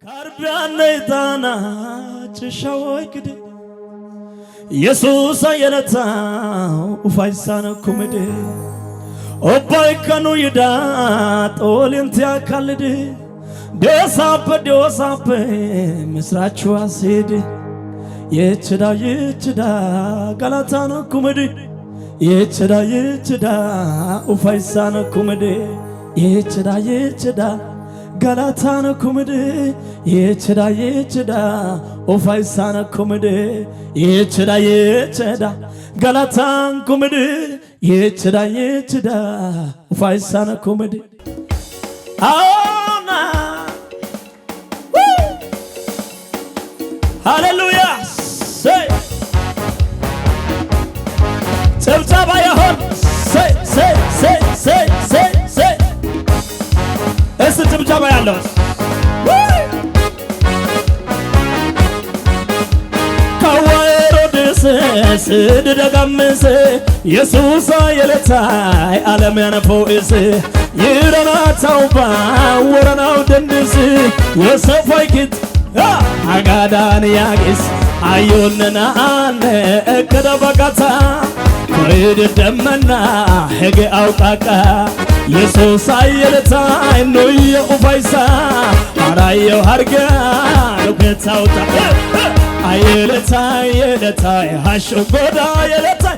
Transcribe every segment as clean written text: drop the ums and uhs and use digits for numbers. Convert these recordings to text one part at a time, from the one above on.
Karbianetana chishawikide Jesus ayelata ufaisana kumede Obaikanu yida tolintia kalide Deosape misrachwa sede Yechida galatana kumede Yechida ufaisana kumede Yechida Galatana kumede Yechida ufaisana kumede Yechida Galatan kumede Yechida ufaisana kumede Aona Hallelujah say Tabtaba yahon say Esse tabtaba yalos Sidagamise Jesus ayeletai alamana poise yirana tauba warana dendisi yosafakit agadan yagis ayunna ane ekadabakata koid demana hege aukaka Jesus ayeletai noya ufaisa arayo harga luketauta Ayeletai, hashogoda ayeletai,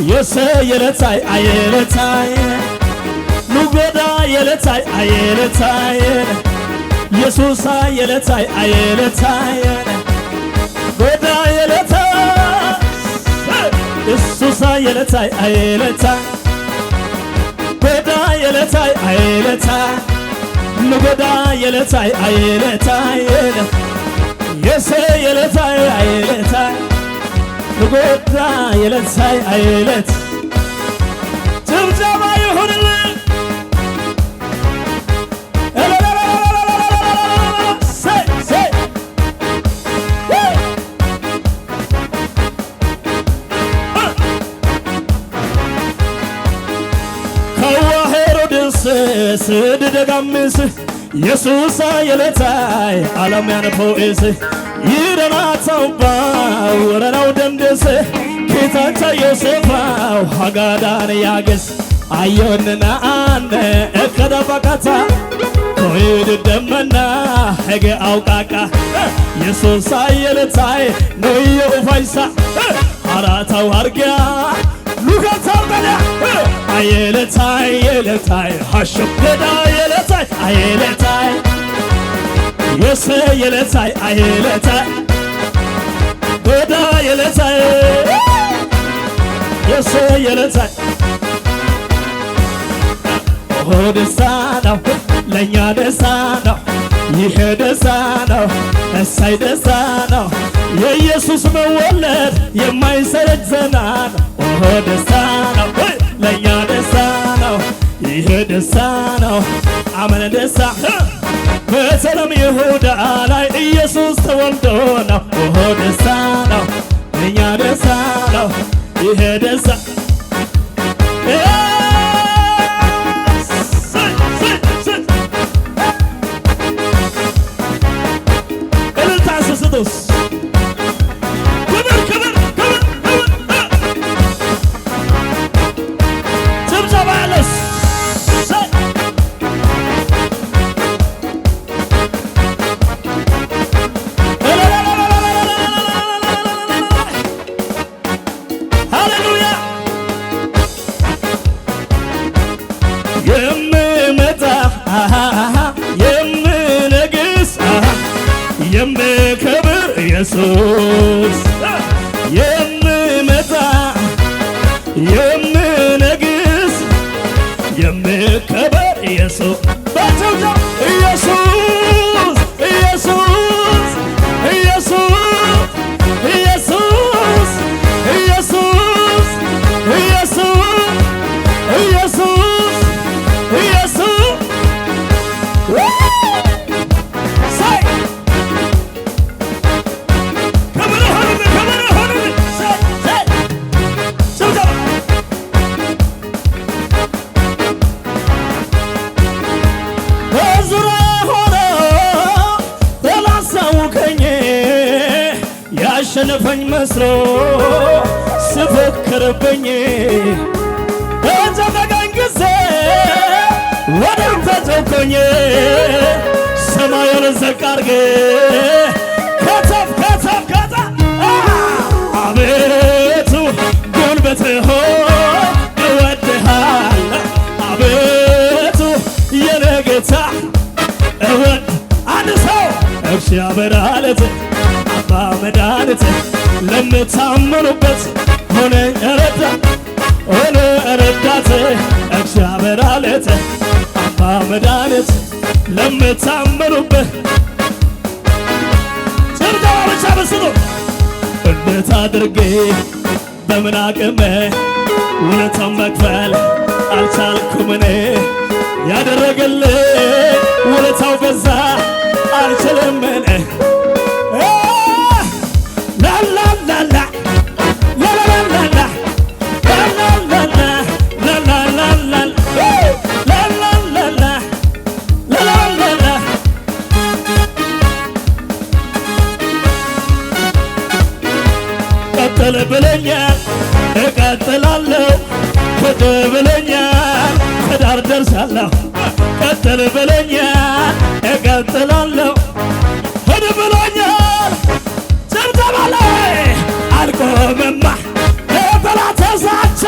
yes ayeletai, nugoda ayeletai, Jesus ayeletai, goda ayeletai, Jesus ayeletai, goda ayeletai, nugoda ayeletai. Yes, ayeletai, nugoda ayeletai, Tumjama yuhunile, say, Kawa Herodes, Sidagamis. Jesus ayeletai alamana poise yirana tauba warana dendese kitanta Yosefa hagadan yages ayonna ane ekadabakata koid demana hege aukaka Jesus ayeletai noyo ufaisa arata warga lukatambala ayeletai hashokeda ayeletai yes ayeletai goda ayeletai yes ayeletai oh desana lenya desana ይሄ desana እሳይ desana የኢየሱስ መወለድ የማይሰለች ዘና oh desana ለኛ desana ይሄ desana አመነ desana በሰላም ይሁዳ ላይ ኢየሱስ ተወልዶ ነው ኦሆ ደስታ ነው እኛ ደስታ ነው ይሄ ደስታ እልልታ ስስቶስ ክብር ጭብጨባ ያለስ የምከብር ኢየሱስ የምመጣ የምነግስ የምከብር ኢየሱስ ባቸውታ ኢየሱስ ኢየሱስ ኢየሱስ ኢየሱስ ኢየሱስ ኢየሱስ ኢየሱስ ኢየሱስ ያሸነፈኝ መስሎ ስፎክርብኝ በጨነቀኝ ጊዜ ወደ አንተ ጮኽኩኝ። ሰማዩን ዝቅ አድርጌ ከተፍ ከተፍ ከተፍ አቤቱ ጉልበቴ ሆይ እወድሃለሁ አቤቱ የኔ ጌታ እወድ አንድ ሰው እግዚአብሔር አለቴ አባ መድኃኒቴ ለምታምኑበት ሆነ ረዳቴ እግዚአብሔር አለቴ አባ መድኃኒቴ ለምታምኑበት ጭብጨባ ብቻ በስቶ እንዴት አድርጌ በምን አቅሜ ውለታውን መክፈል አልቻልኩም እኔ ያደረገልኝ ውለታው በዛ አልችልም እኔ ላላላላ ላላላላ ቀጥል ብለኛል እቀጥላለሁ ሂድ ብለኛል ከዳር ደርሳለሁ ቀጥል ብለኛል እቀጥላለሁ ሂድ ብለኛል ጭብጨባ ላይ አልቆምማ በጠላቴ ዛቻ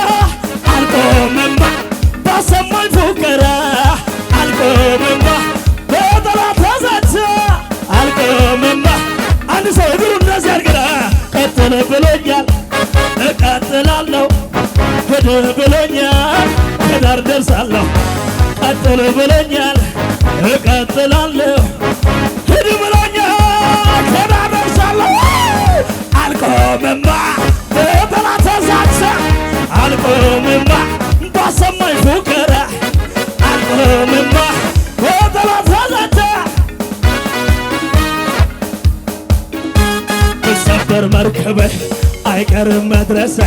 አልቆምማ ባሰማኝ ፉከራ አልቆምማ በጠላቴ ዛቻ አልቆምማ አንድ ሰው እግሩ እንደዚህ አድርግና ቀጥል ብሎኛል እቀጥላለሁ ሂድ ብሎኛል ከዳር ደርሳለሁ ቀጥል ብሎኛል እቀጥላለሁ ሂድ ብሎኛል ከዳር ደርሳለሁ አልቆምማ በጠላቴ ዛቻ አልቆምማ ባሰማኝ ፉከራ አልቆምማ በጠላቴ ዛቻ ብሰበር መርከቤ አይቀርም መድረሴ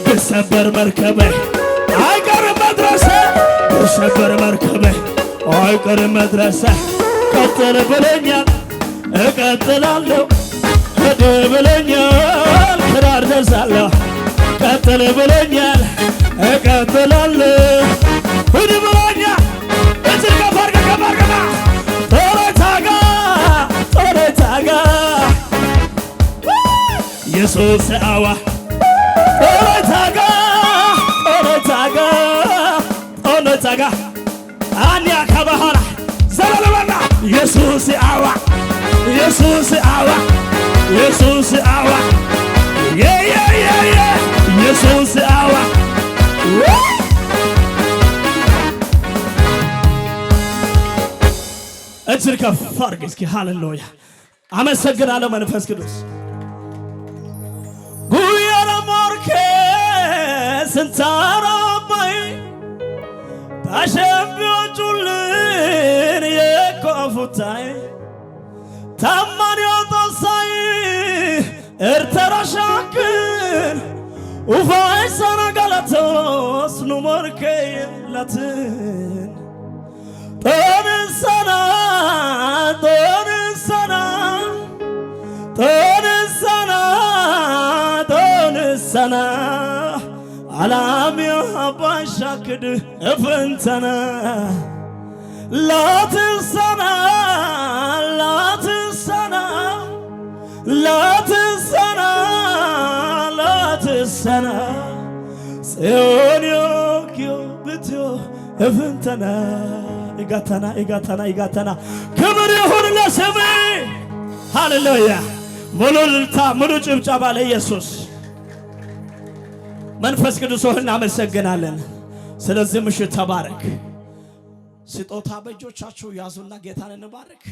ብሰበር መርከቤ አይቀርም መድረሴ ብሰበር መርከቤ አይቀርም መድረሴ ቀጥል ብሎኛል እቀጥላለሁ ሂድ ብሎኛል ከዳር ደርሳለሁ ቀጥል ብሎኛል እቀጥላለሁ ሂድ ብሎኛል እጅግ ከፍ አድርገና ጦሬታጋ ኢየሱስ አዋ ጦሬታጋ አንያ ከባህራ ዘለለበና ኢየሱስ አዋ ኢየሱስ አዋ ኢየሱስ አዋ ኢየሱስ አዋ እጅግ ከፍ አድርግ እስኪ ሃሌሉያ አመሰግናለሁ መንፈስ ቅዱስ ጉያራ ሞርኬ ስንታራባይ ታሸምቢዎቹልን የኮፉታይ ታማኒው ጦሳይ እርተራሻክን ኡፋይ ሰናጋላቶስ ኑሞርኬ ላትን ጦንሰና አላሚያ አባሻክድ እፍንተና ላትሰና ጽዮን ዮክዮ ብትዮ እፍንተና ይጋተና ክብር ይሁን ለስምህ ሃሌሉያ ሙሉ እልልታ ሙሉ ጭብጨባ ለኢየሱስ መንፈስ ቅዱስ ሆይ እናመሰግናለን ስለዚህ ምሽት ተባረክ ስጦታ በእጆቻችሁ ያዙና ጌታን እንባረክ